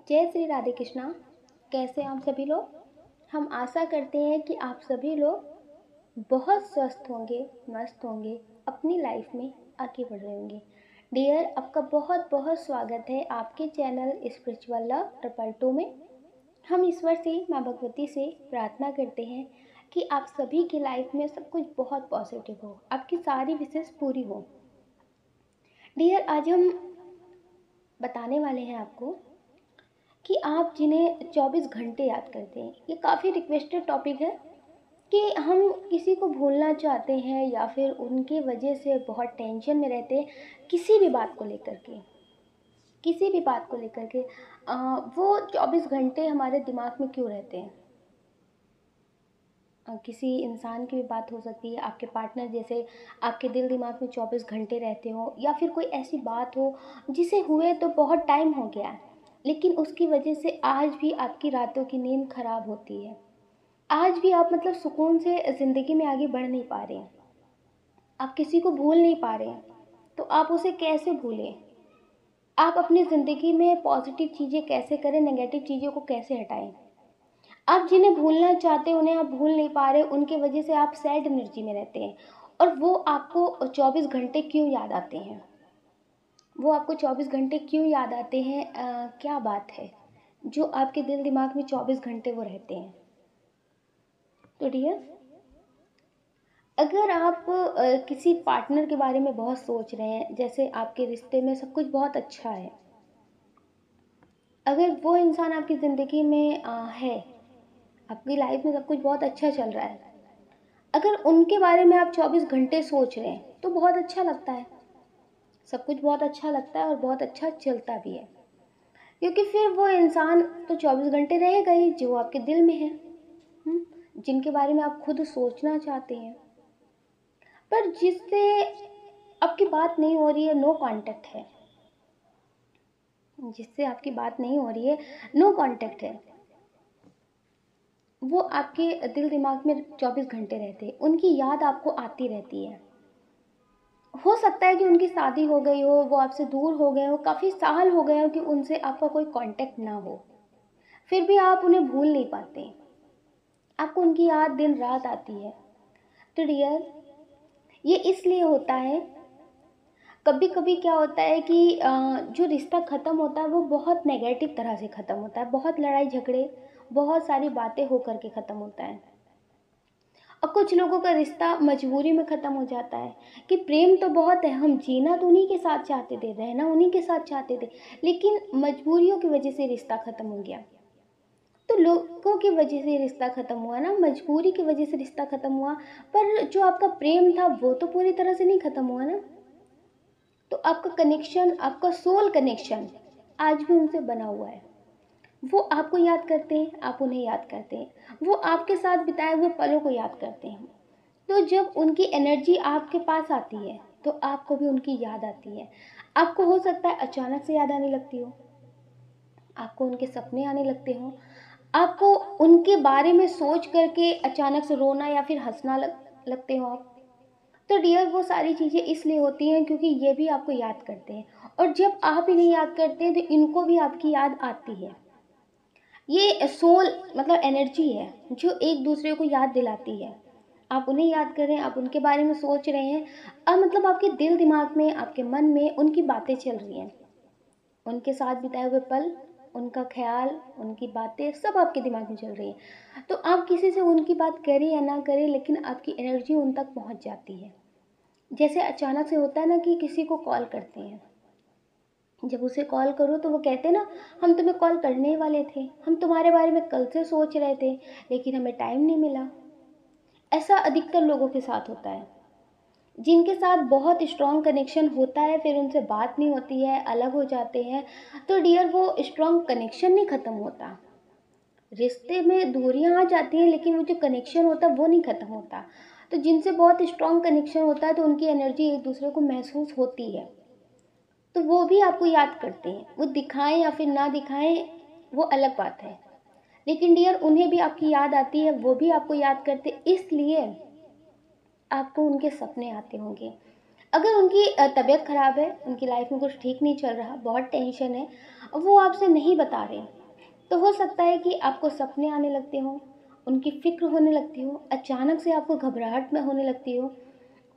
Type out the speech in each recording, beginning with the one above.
जय श्री राधे कृष्णा। कैसे हैं आप सभी लोग। हम आशा करते हैं कि आप सभी लोग बहुत स्वस्थ होंगे, मस्त होंगे, अपनी लाइफ में आगे बढ़ रहे होंगे। डियर, आपका बहुत बहुत स्वागत है आपके channel spiritual love triple two में। हम ईश्वर से, माँ भगवती से प्रार्थना करते हैं कि आप सभी की लाइफ में सब कुछ बहुत पॉजिटिव हो, आपकी सारी विशेष पूरी हो। डियर, आज हम बताने वाले हैं आपको कि आप जिन्हें 24 घंटे याद करते हैं। ये काफ़ी रिक्वेस्टेड टॉपिक है कि हम किसी को भूलना चाहते हैं या फिर उनकी वजह से बहुत टेंशन में रहते हैं किसी भी बात को लेकर के। वो 24 घंटे हमारे दिमाग में क्यों रहते हैं। किसी इंसान की भी बात हो सकती है, आपके पार्टनर जैसे आपके दिल दिमाग में 24 घंटे रहते हो, या फिर कोई ऐसी बात हो जिसे हुए तो बहुत टाइम हो गया लेकिन उसकी वजह से आज भी आपकी रातों की नींद खराब होती है। आज भी आप सुकून से ज़िंदगी में आगे बढ़ नहीं पा रहे हैं, आप किसी को भूल नहीं पा रहे हैं, तो आप उसे कैसे भूलें। आप अपनी ज़िंदगी में पॉजिटिव चीज़ें कैसे करें, नेगेटिव चीज़ों को कैसे हटाएं। आप जिन्हें भूलना चाहते हैं उन्हें आप भूल नहीं पा रहे, उनके वजह से आप सैड एनर्जी में रहते हैं। और वो आपको 24 घंटे क्यों याद आते हैं, क्या बात है जो आपके दिल दिमाग में 24 घंटे वो रहते हैं। तो डियर, अगर आप किसी पार्टनर के बारे में बहुत सोच रहे हैं, जैसे आपके रिश्ते में सब कुछ बहुत अच्छा है, अगर वो इंसान आपकी ज़िंदगी में है, आपकी लाइफ में सब कुछ बहुत अच्छा चल रहा है, अगर उनके बारे में आप 24 घंटे सोच रहे हैं तो बहुत अच्छा लगता है, सब कुछ बहुत अच्छा लगता है और बहुत अच्छा चलता भी है, क्योंकि फिर वो इंसान तो 24 घंटे रहेगा ही जो आपके दिल में है, जिनके बारे में आप खुद सोचना चाहते हैं, पर जिससे आपकी बात नहीं हो रही है, नो कांटेक्ट है, वो आपके दिल दिमाग में 24 घंटे रहते हैं, उनकी याद आपको आती रहती है। हो सकता है कि उनकी शादी हो गई हो, वो आपसे दूर हो गए हो, काफ़ी साल हो गए हो कि उनसे आपका कोई कांटेक्ट ना हो, फिर भी आप उन्हें भूल नहीं पाते, आपको उनकी याद दिन रात आती है। तो डियर, ये इसलिए होता है, कभी कभी क्या होता है कि जो रिश्ता ख़त्म होता है वो बहुत नेगेटिव तरह से ख़त्म होता है, बहुत लड़ाई झगड़े, बहुत सारी बातें हो करके ख़त्म होता है। और कुछ लोगों का रिश्ता मजबूरी में ख़त्म हो जाता है कि प्रेम तो बहुत है, हम जीना तो उन्हीं के साथ चाहते थे, रहना उन्हीं के साथ चाहते थे, लेकिन मजबूरियों की वजह से रिश्ता ख़त्म हो गया। तो लोगों की वजह से रिश्ता ख़त्म हुआ ना, मजबूरी की वजह से रिश्ता ख़त्म हुआ, पर जो आपका प्रेम था वो तो पूरी तरह से नहीं ख़त्म हुआ ना। तो आपका कनेक्शन, आपका सोल कनेक्शन आज भी उनसे बना हुआ है। वो आपको याद करते हैं, आप उन्हें याद करते हैं, वो आपके साथ बिताए हुए पलों को याद करते हैं। तो जब उनकी एनर्जी आपके पास आती है तो आपको भी उनकी याद आती है। आपको हो सकता है अचानक से याद आने लगती हो, आपको उनके सपने आने लगते हो, आपको उनके बारे में सोच करके अचानक से रोना या फिर हंसना लगते हो आप। तो डियर, वो सारी चीज़ें इसलिए होती हैं क्योंकि ये भी आपको याद करते हैं, और जब आप इन्हें याद करते हैं तो इनको भी आपकी याद आती है। ये सोल एनर्जी है जो एक दूसरे को याद दिलाती है। आप उन्हें याद कर रहे हैं, आप उनके बारे में सोच रहे हैं, अब आपके दिल दिमाग में, आपके मन में उनकी बातें चल रही हैं, उनके साथ बिताए हुए पल, उनका ख्याल, उनकी बातें सब आपके दिमाग में चल रही हैं। तो आप किसी से उनकी बात करें या ना करें, लेकिन आपकी एनर्जी उन तक पहुंच जाती है। जैसे अचानक से होता है ना कि किसी को कॉल करते हैं, जब उसे कॉल करो तो वो कहते हैं ना, हम तुम्हें कॉल करने ही वाले थे, हम तुम्हारे बारे में कल से सोच रहे थे लेकिन हमें टाइम नहीं मिला। ऐसा अधिकतर लोगों के साथ होता है, जिनके साथ बहुत स्ट्रॉन्ग कनेक्शन होता है फिर उनसे बात नहीं होती है, अलग हो जाते हैं। तो डियर, वो स्ट्रॉन्ग कनेक्शन नहीं ख़त्म होता, रिश्ते में दूरियां आ जाती हैं लेकिन वो जो कनेक्शन होता है वो नहीं ख़त्म होता। तो जिनसे बहुत स्ट्रॉन्ग कनेक्शन होता है तो उनकी एनर्जी एक दूसरे को महसूस होती है, तो वो भी आपको याद करते हैं, वो दिखाएं या फिर ना दिखाएं वो अलग बात है, लेकिन डियर उन्हें भी आपकी याद आती है, वो भी आपको याद करते, इसलिए आपको उनके सपने आते होंगे। अगर उनकी तबीयत ख़राब है, उनकी लाइफ में कुछ ठीक नहीं चल रहा, बहुत टेंशन है, वो आपसे नहीं बता रहे, तो हो सकता है कि आपको सपने आने लगते हों, उनकी फ़िक्र होने लगती हो, अचानक से आपको घबराहट में होने लगती हो,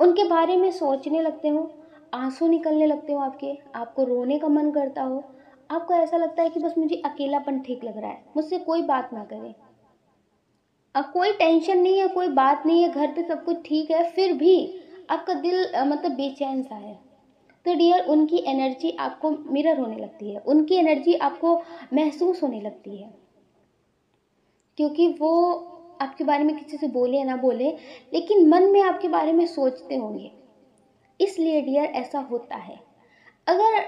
उनके बारे में सोचने लगते हो, आंसू निकलने लगते हो आपके, आपको रोने का मन करता हो, आपको ऐसा लगता है कि बस मुझे अकेलापन ठीक लग रहा है, मुझसे कोई बात ना करे। अब कोई टेंशन नहीं है, कोई बात नहीं है, घर पे सब कुछ ठीक है, फिर भी आपका दिल मतलब बेचैन सा है। तो डियर, उनकी एनर्जी आपको मिरर होने लगती है, उनकी एनर्जी आपको महसूस होने लगती है, क्योंकि वो आपके बारे में किसी से बोले या ना बोले, लेकिन मन में आपके बारे में सोचते होंगे। इसलिए डियर ऐसा होता है। अगर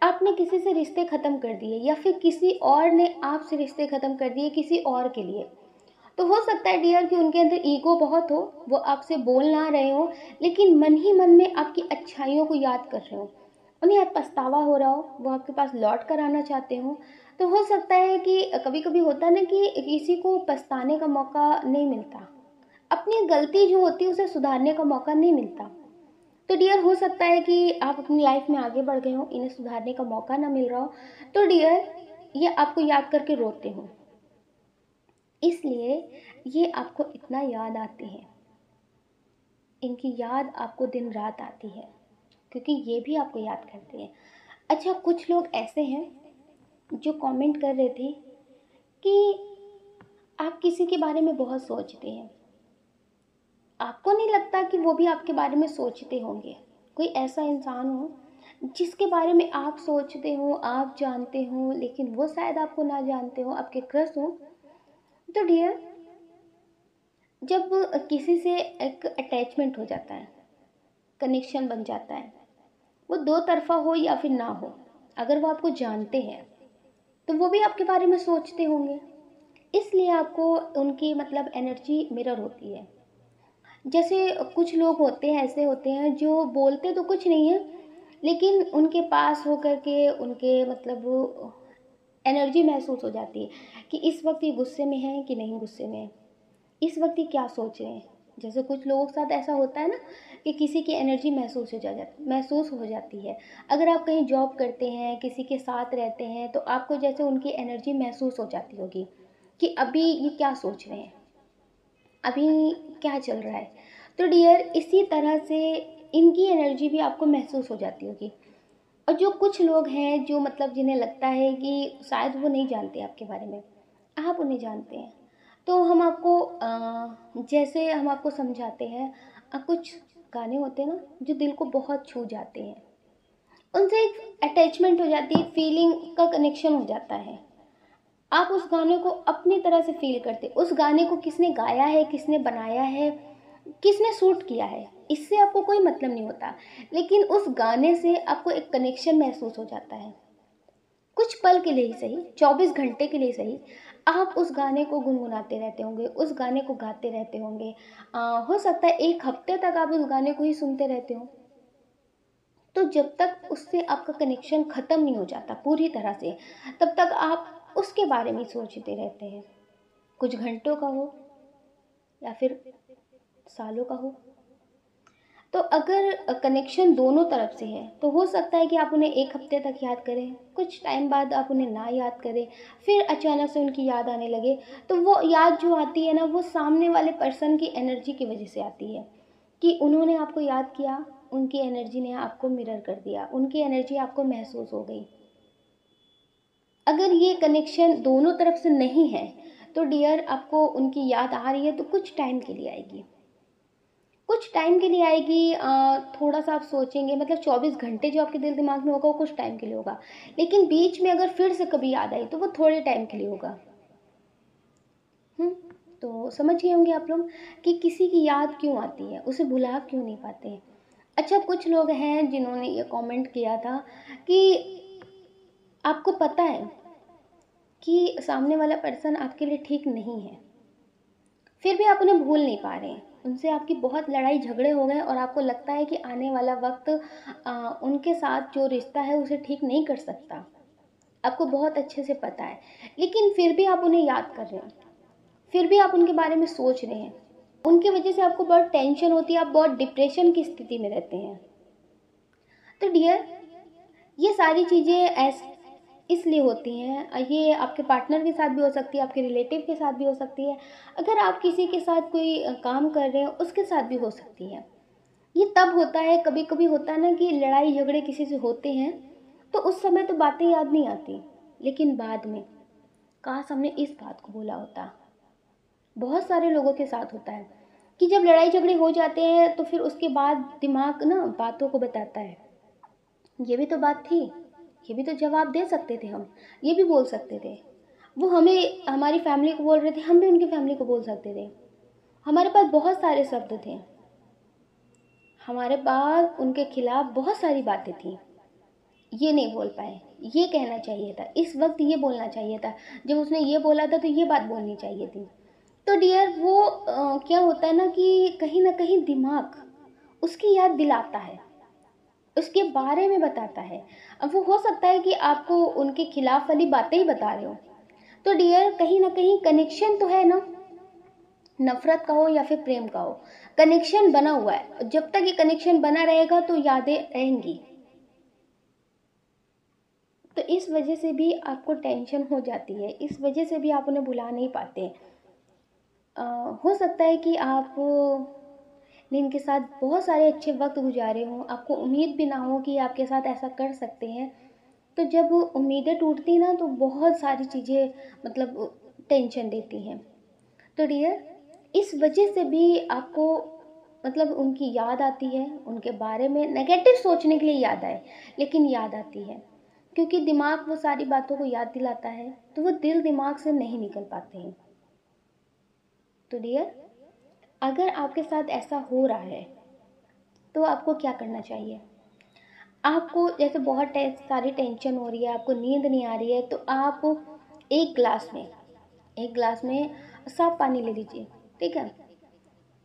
आपने किसी से रिश्ते ख़त्म कर दिए या फिर किसी और ने आपसे रिश्ते ख़त्म कर दिए किसी और के लिए, तो हो सकता है डियर कि उनके अंदर ईगो बहुत हो, वो आपसे बोल ना रहे हो, लेकिन मन ही मन में आपकी अच्छाइयों को याद कर रहे हो, उन्हें अब पछतावा हो रहा हो, वो आपके पास लौट कर आना चाहते हो। तो हो सकता है कि कभी कभी होता है ना कि किसी को पछताने का मौका नहीं मिलता, अपनी गलती जो होती है उसे सुधारने का मौका नहीं मिलता। तो डियर, हो सकता है कि आप अपनी लाइफ में आगे बढ़ गए हो, इन्हें सुधारने का मौका ना मिल रहा हो, तो डियर ये आपको याद करके रोते हो, इसलिए ये आपको इतना याद आते हैं, इनकी याद आपको दिन रात आती है, क्योंकि ये भी आपको याद करते हैं। अच्छा, कुछ लोग ऐसे हैं जो कमेंट कर रहे थे कि आप किसी के बारे में बहुत सोचते हैं, आपको नहीं लगता कि वो भी आपके बारे में सोचते होंगे? कोई ऐसा इंसान हो जिसके बारे में आप सोचते हो, आप जानते हो, लेकिन वो शायद आपको ना जानते हो, आपके क्रश हो। तो डियर, जब किसी से एक अटैचमेंट हो जाता है, कनेक्शन बन जाता है, वो दो तरफा हो या फिर ना हो, अगर वो आपको जानते हैं तो वो भी आपके बारे में सोचते होंगे, इसलिए आपको उनकी मतलब एनर्जी मिरर होती है। जैसे कुछ लोग होते हैं, ऐसे होते हैं जो बोलते तो कुछ नहीं है, लेकिन उनके पास होकर के उनके मतलब एनर्जी महसूस हो जाती है कि इस वक्त ये गुस्से में है कि नहीं गुस्से में है, इस वक्त ये क्या सोच रहे हैं। जैसे कुछ लोगों के साथ ऐसा होता है ना कि किसी की एनर्जी महसूस हो जाती है। अगर आप कहीं जॉब करते हैं, किसी के साथ रहते हैं, तो आपको जैसे उनकी एनर्जी महसूस हो जाती होगी कि अभी ये क्या सोच रहे हैं, अभी क्या चल रहा है। तो डियर, इसी तरह से इनकी एनर्जी भी आपको महसूस हो जाती होगी। और जो कुछ लोग हैं जो मतलब जिन्हें लगता है कि शायद वो नहीं जानते आपके बारे में, आप उन्हें जानते हैं, तो हम आपको जैसे हम आपको समझाते हैं, कुछ गाने होते हैं ना जो दिल को बहुत छू जाते हैं, उनसे एक अटैचमेंट हो जाती है, फीलिंग का कनेक्शन हो जाता है। आप उस गाने को अपनी तरह से फील करते, उस गाने को किसने गाया है, किसने बनाया है, किसने शूट किया है, इससे आपको कोई मतलब नहीं होता, लेकिन उस गाने से आपको एक कनेक्शन महसूस हो जाता है। कुछ पल के लिए ही सही, 24 घंटे के लिए सही, आप उस गाने को गुनगुनाते रहते होंगे, उस गाने को गाते रहते होंगे। हो सकता है 1 हफ्ते तक आप उस गाने को ही सुनते रहते हो। तो जब तक उससे आपका कनेक्शन ख़त्म नहीं हो जाता पूरी तरह से, तब तक आप उसके बारे में सोचते रहते हैं, कुछ घंटों का हो या फिर सालों का हो। तो अगर कनेक्शन दोनों तरफ से है तो हो सकता है कि आप उन्हें 1 हफ्ते तक याद करें, कुछ टाइम बाद आप उन्हें ना याद करें, फिर अचानक से उनकी याद आने लगे। तो वो याद जो आती है ना, वो सामने वाले पर्सन की एनर्जी की वजह से आती है कि उन्होंने आपको याद किया, उनकी एनर्जी ने आपको मिरर कर दिया, उनकी एनर्जी आपको महसूस हो गई। अगर ये कनेक्शन दोनों तरफ से नहीं है तो डियर, आपको उनकी याद आ रही है तो कुछ टाइम के लिए आएगी, कुछ टाइम के लिए आएगी। थोड़ा सा आप सोचेंगे, मतलब 24 घंटे जो आपके दिल दिमाग में होगा वो कुछ टाइम के लिए होगा, लेकिन बीच में अगर फिर से कभी याद आई तो वो थोड़े टाइम के लिए होगा। हम्म तो समझ गए होंगे आप लोग कि किसी की याद क्यों आती है, उसे भुला क्यों नहीं पाते हैं। अच्छा, कुछ लोग हैं जिन्होंने ये कमेंट किया था कि आपको पता है कि सामने वाला पर्सन आपके लिए ठीक नहीं है, फिर भी आप उन्हें भूल नहीं पा रहे हैं, उनसे आपकी बहुत लड़ाई झगड़े हो गए और आपको लगता है कि आने वाला वक्त उनके साथ जो रिश्ता है उसे ठीक नहीं कर सकता, आपको बहुत अच्छे से पता है, लेकिन फिर भी आप उन्हें याद कर रहे हैं, फिर भी आप उनके बारे में सोच रहे हैं, उनकी वजह से आपको बहुत टेंशन होती है, आप बहुत डिप्रेशन की स्थिति में रहते हैं। तो डियर, ये सारी चीज़ें इसलिए होती हैं, ये आपके पार्टनर के साथ भी हो सकती है, आपके रिलेटिव के साथ भी हो सकती है, अगर आप किसी के साथ कोई काम कर रहे हो उसके साथ भी हो सकती है। ये तब होता है, कभी कभी होता है ना कि लड़ाई झगड़े किसी से होते हैं तो उस समय तो बातें याद नहीं आती, लेकिन बाद में काश हमने इस बात को बोला होता। बहुत सारे लोगों के साथ होता है कि जब लड़ाई झगड़े हो जाते हैं तो फिर उसके बाद दिमाग ना बातों को बताता है, ये भी तो बात थी, ये भी तो जवाब दे सकते थे हम, ये भी बोल सकते थे। वो हमें हमारी फैमिली को बोल रहे थे, हम भी उनकी फैमिली को बोल सकते थे। हमारे पास बहुत सारे शब्द थे, हमारे पास उनके खिलाफ बहुत सारी बातें थी, ये नहीं बोल पाए, ये कहना चाहिए था, इस वक्त ये बोलना चाहिए था, जब उसने ये बोला था तो ये बात बोलनी चाहिए थी। तो डियर, वो क्या होता है ना कहीं दिमाग उसकी याद दिलाता है, उसके बारे में बताता है। अब वो हो सकता है कि आपको उनके खिलाफ वाली बातें ही बता रहे हो। तो डियर, कहीं ना कहीं कनेक्शन तो है ना, नफरत का हो या फिर प्रेम का हो, कनेक्शन बना हुआ है। जब तक ये कनेक्शन बना रहेगा तो यादें रहेंगी। तो इस वजह से भी आपको टेंशन हो जाती है, इस वजह से भी आप उन्हें भुला नहीं पाते। हो सकता है कि आप ने इनके साथ बहुत सारे अच्छे वक्त गुजारे हों, आपको उम्मीद भी ना हो कि आपके साथ ऐसा कर सकते हैं। तो जब उम्मीदें टूटती ना तो बहुत सारी चीज़ें मतलब टेंशन देती हैं। तो डियर, इस वजह से भी आपको मतलब उनकी याद आती है, उनके बारे में नेगेटिव सोचने के लिए याद आए लेकिन याद आती है, क्योंकि दिमाग वो सारी बातों को याद दिलाता है तो वो दिल दिमाग से नहीं निकल पाते हैं। तो डियर, अगर आपके साथ ऐसा हो रहा है तो आपको क्या करना चाहिए? आपको जैसे बहुत सारी टेंशन हो रही है, आपको नींद नहीं आ रही है, तो आप एक गिलास में साफ पानी ले लीजिए। ठीक है,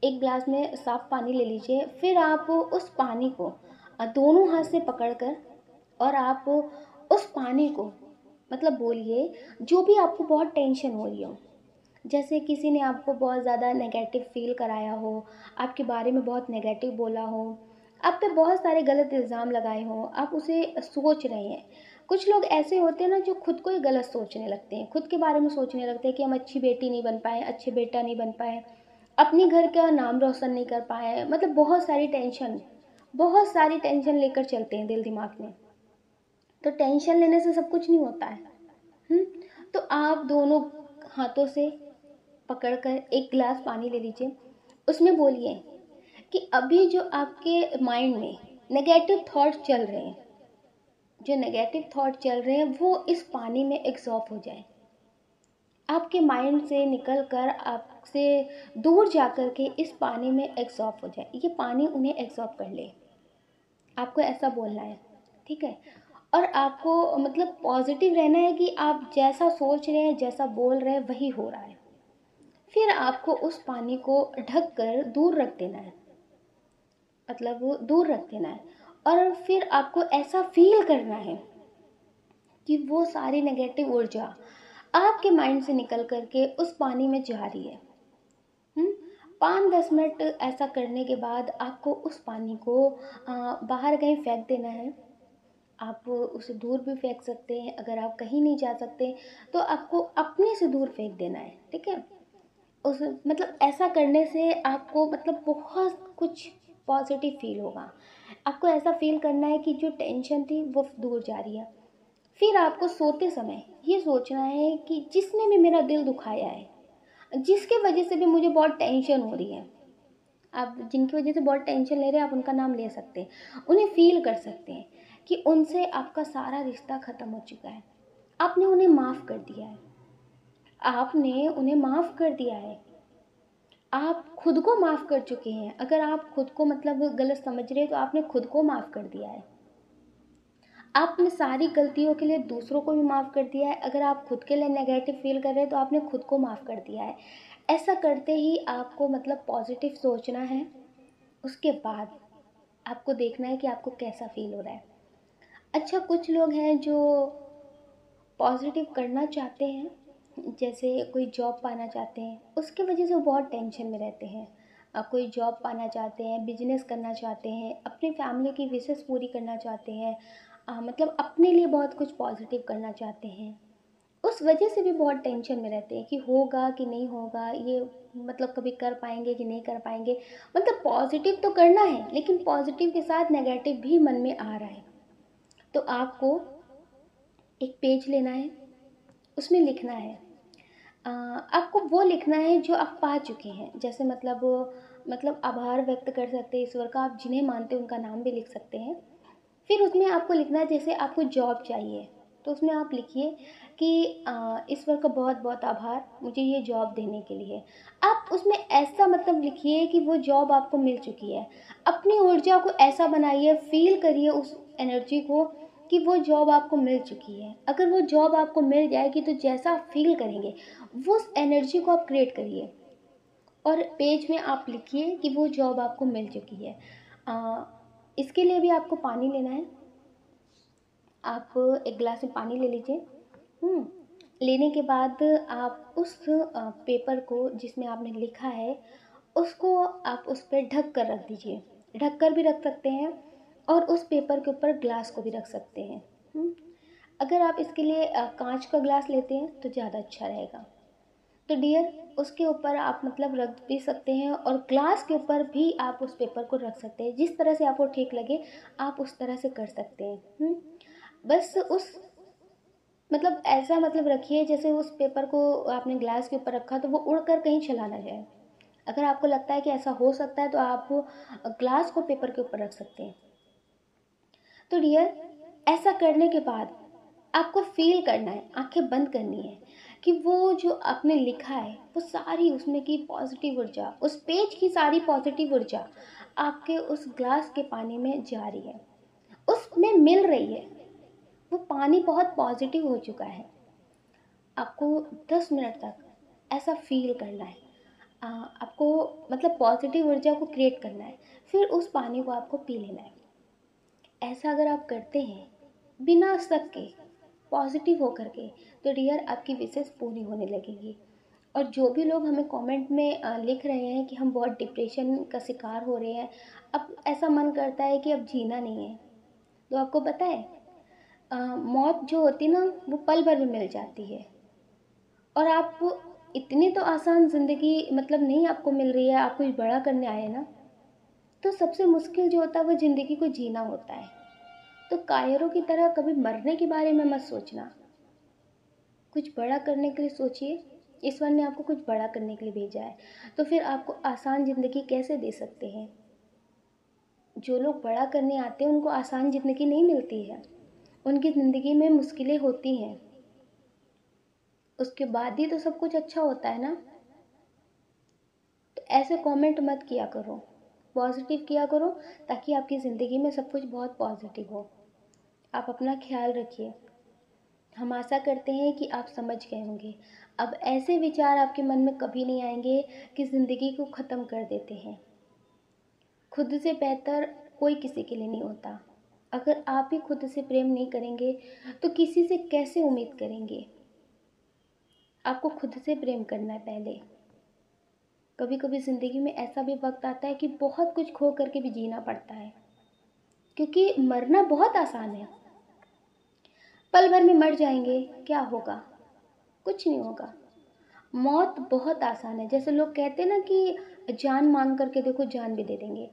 एक गिलास में साफ पानी ले लीजिए, फिर आप उस पानी को दोनों हाथ से पकड़कर और आप उस पानी को मतलब बोलिए, जो भी आपको बहुत टेंशन हो रही हो, जैसे किसी ने आपको बहुत ज़्यादा नेगेटिव फील कराया हो, आपके बारे में बहुत नेगेटिव बोला हो, आप पे बहुत सारे गलत इल्ज़ाम लगाए हों, आप उसे सोच रहे हैं। कुछ लोग ऐसे होते हैं ना जो खुद को ही गलत सोचने लगते हैं, खुद के बारे में सोचने लगते हैं कि हम अच्छी बेटी नहीं बन पाए, अच्छे बेटा नहीं बन पाए, अपनी घर का नाम रोशन नहीं कर पाए, मतलब बहुत सारी टेंशन लेकर चलते हैं दिल दिमाग में। तो टेंशन लेने से सब कुछ नहीं होता है। हम्म तो आप दोनों हाथों से पकड़कर एक गिलास पानी ले लीजिए, उसमें बोलिए कि अभी जो आपके माइंड में नेगेटिव थॉट चल रहे हैं, वो इस पानी में एब्जॉर्ब हो जाए, आपके माइंड से निकल कर आपसे दूर जाकर के इस पानी में एब्जॉर्ब हो जाए, ये पानी उन्हें एब्जॉर्ब कर ले। आपको ऐसा बोलना है। ठीक है, और आपको मतलब पॉजिटिव रहना है कि आप जैसा सोच रहे हैं, जैसा बोल रहे हैं, वही हो रहा है। फिर आपको उस पानी को ढक कर दूर रख देना है, मतलब वो दूर रख देना है, और फिर आपको ऐसा फील करना है कि वो सारी नेगेटिव ऊर्जा आपके माइंड से निकल करके उस पानी में जा रही है। 5-10 मिनट ऐसा करने के बाद आपको उस पानी को बाहर कहीं फेंक देना है। आप उसे दूर भी फेंक सकते हैं, अगर आप कहीं नहीं जा सकते तो आपको अपने से दूर फेंक देना है। ठीक है, उस मतलब ऐसा करने से आपको मतलब बहुत कुछ पॉजिटिव फील होगा। आपको ऐसा फील करना है कि जो टेंशन थी वो दूर जा रही है। फिर आपको सोते समय ये सोचना है कि जिसने भी मेरा दिल दुखाया है, जिसके वजह से भी मुझे बहुत टेंशन हो रही है, आप जिनकी वजह से बहुत टेंशन ले रहे हैं आप उनका नाम ले सकते हैं, उन्हें फील कर सकते हैं कि उनसे आपका सारा रिश्ता ख़त्म हो चुका है, आपने उन्हें माफ़ कर दिया है, आप खुद को माफ़ कर चुके हैं। अगर आप खुद को मतलब गलत समझ रहे हैं तो आपने खुद को माफ़ कर दिया है। आपने सारी गलतियों के लिए दूसरों को भी माफ़ कर दिया है। अगर आप खुद के लिए नेगेटिव फील कर रहे हैं तो आपने खुद को माफ़ कर दिया है। ऐसा करते ही आपको मतलब पॉजिटिव सोचना है। उसके बाद आपको देखना है कि आपको कैसा फील हो रहा है। अच्छा, कुछ लोग हैं जो पॉजिटिव करना चाहते हैं, जैसे कोई जॉब पाना चाहते हैं, उसके वजह से वो बहुत टेंशन में रहते हैं, कोई जॉब पाना चाहते हैं, बिजनेस करना चाहते हैं, अपनी फैमिली की विशेस पूरी करना चाहते हैं, मतलब अपने लिए बहुत कुछ पॉजिटिव करना चाहते हैं, उस वजह से भी बहुत टेंशन में रहते हैं कि होगा कि नहीं होगा, ये मतलब कभी कर पाएंगे कि नहीं कर पाएंगे। मतलब पॉजिटिव तो करना है, लेकिन पॉजिटिव के साथ नेगेटिव भी मन में आ रहा है। तो आपको एक पेज लेना है, उसमें लिखना है, आपको वो लिखना है जो आप पा चुके हैं। जैसे मतलब आभार व्यक्त कर सकते हैं ईश्वर का, आप जिन्हें मानते हैं उनका नाम भी लिख सकते हैं। फिर उसमें आपको लिखना है, जैसे आपको जॉब चाहिए तो उसमें आप लिखिए कि ईश्वर का बहुत बहुत आभार मुझे ये जॉब देने के लिए। आप उसमें ऐसा मतलब लिखिए कि वो जॉब आपको मिल चुकी है। अपनी ऊर्जा को ऐसा बनाइए, फील करिए उस एनर्जी को कि वो जॉब आपको मिल चुकी है। अगर वो जॉब आपको मिल जाएगी तो जैसा आप फील करेंगे वो उस एनर्जी को आप क्रिएट करिए और पेज में आप लिखिए कि वो जॉब आपको मिल चुकी है। इसके लिए भी आपको पानी लेना है। आप एक गिलास में पानी ले लीजिए। लेने के बाद आप उस पेपर को जिसमें आपने लिखा है उसको आप उस पर ढक कर रख दीजिए। ढक कर भी रख सकते हैं और उस पेपर के ऊपर ग्लास को भी रख सकते हैं। अगर आप इसके लिए कांच का ग्लास लेते हैं तो ज़्यादा अच्छा रहेगा। तो डियर, उसके ऊपर आप मतलब रख भी सकते हैं और ग्लास के ऊपर भी आप उस पेपर को रख सकते हैं। जिस तरह से आपको ठीक लगे आप उस तरह से कर सकते हैं। बस उस मतलब ऐसा मतलब रखिए जैसे उस पेपर को आपने ग्लास के ऊपर रखा तो वो उड़कर कहीं चला ना जाए। अगर आपको लगता है कि ऐसा हो सकता है तो आप ग्लास को पेपर के ऊपर रख सकते हैं। तो डियर, ऐसा करने के बाद आपको फील करना है, आंखें बंद करनी है कि वो जो आपने लिखा है वो सारी उसमें की पॉजिटिव ऊर्जा, उस पेज की सारी पॉजिटिव ऊर्जा आपके उस ग्लास के पानी में जा रही है, उसमें मिल रही है। वो पानी बहुत पॉजिटिव हो चुका है। आपको 10 मिनट तक ऐसा फील करना है। आपको मतलब पॉजिटिव ऊर्जा को क्रिएट करना है। फिर उस पानी को आपको पी लेना है। ऐसा अगर आप करते हैं बिना शक के, पॉजिटिव होकर के, तो डियर आपकी विशेष पूरी होने लगेगी। और जो भी लोग हमें कमेंट में लिख रहे हैं कि हम बहुत डिप्रेशन का शिकार हो रहे हैं, अब ऐसा मन करता है कि अब जीना नहीं है, तो आपको पता है मौत जो होती ना वो पल भर में मिल जाती है। और आप इतनी तो आसान ज़िंदगी मतलब नहीं आपको मिल रही है, आप कुछ बड़ा करने आए हैं ना, तो सबसे मुश्किल जो होता है वो ज़िंदगी को जीना होता है। तो कायरों की तरह कभी मरने के बारे में मत सोचना, कुछ बड़ा करने के लिए सोचिए। ईश्वर ने आपको कुछ बड़ा करने के लिए भेजा है, तो फिर आपको आसान ज़िंदगी कैसे दे सकते हैं। जो लोग बड़ा करने आते हैं उनको आसान ज़िंदगी नहीं मिलती है, उनकी ज़िंदगी में मुश्किलें होती हैं, उसके बाद ही तो सब कुछ अच्छा होता है ना। तो ऐसे कमेंट मत किया करो, पॉजिटिव किया करो, ताकि आपकी ज़िंदगी में सब कुछ बहुत पॉजिटिव हो। आप अपना ख्याल रखिए। हम आशा करते हैं कि आप समझ गए होंगे। अब ऐसे विचार आपके मन में कभी नहीं आएंगे कि ज़िंदगी को ख़त्म कर देते हैं। खुद से बेहतर कोई किसी के लिए नहीं होता। अगर आप ही खुद से प्रेम नहीं करेंगे तो किसी से कैसे उम्मीद करेंगे। आपको खुद से प्रेम करना है पहले। कभी कभी ज़िंदगी में ऐसा भी वक्त आता है कि बहुत कुछ खो करके भी जीना पड़ता है, क्योंकि मरना बहुत आसान है। पल भर में मर जाएंगे, क्या होगा, कुछ नहीं होगा। मौत बहुत आसान है। जैसे लोग कहते हैं ना कि जान मांग करके देखो जान भी दे देंगे।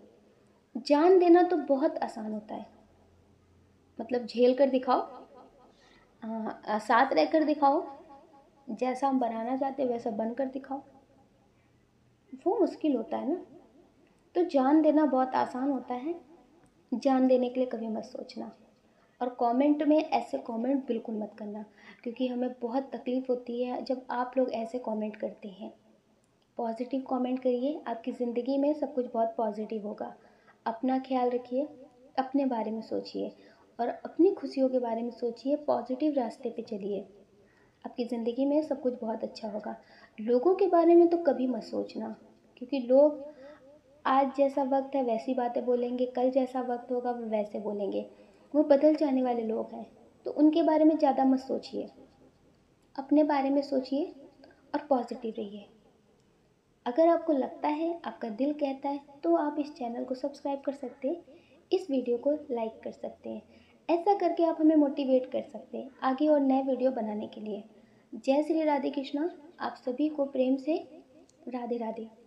जान देना तो बहुत आसान होता है, मतलब झेल कर दिखाओ, साथ रह कर दिखाओ, जैसा हम बनाना चाहते हैं वैसा बन कर दिखाओ, वो मुश्किल होता है ना। तो जान देना बहुत आसान होता है। जान देने के लिए कभी मत सोचना। और कमेंट में ऐसे कमेंट बिल्कुल मत करना, क्योंकि हमें बहुत तकलीफ़ होती है जब आप लोग ऐसे कमेंट करते हैं। पॉजिटिव कमेंट करिए, आपकी ज़िंदगी में सब कुछ बहुत पॉजिटिव होगा। अपना ख्याल रखिए, अपने बारे में सोचिए और अपनी खुशियों के बारे में सोचिए, पॉजिटिव रास्ते पे चलिए। आपकी ज़िंदगी में सब कुछ बहुत अच्छा होगा। लोगों के बारे में तो कभी मत सोचना, क्योंकि लोग आज जैसा वक्त है वैसी बातें बोलेंगे, कल जैसा वक्त होगा वो वैसे बोलेंगे। वो बदल जाने वाले लोग हैं, तो उनके बारे में ज़्यादा मत सोचिए। अपने बारे में सोचिए और पॉजिटिव रहिए। अगर आपको लगता है, आपका दिल कहता है, तो आप इस चैनल को सब्सक्राइब कर सकते हैं, इस वीडियो को लाइक कर सकते हैं। ऐसा करके आप हमें मोटिवेट कर सकते हैं आगे और नए वीडियो बनाने के लिए। जय श्री राधे कृष्णा। आप सभी को प्रेम से राधे राधे।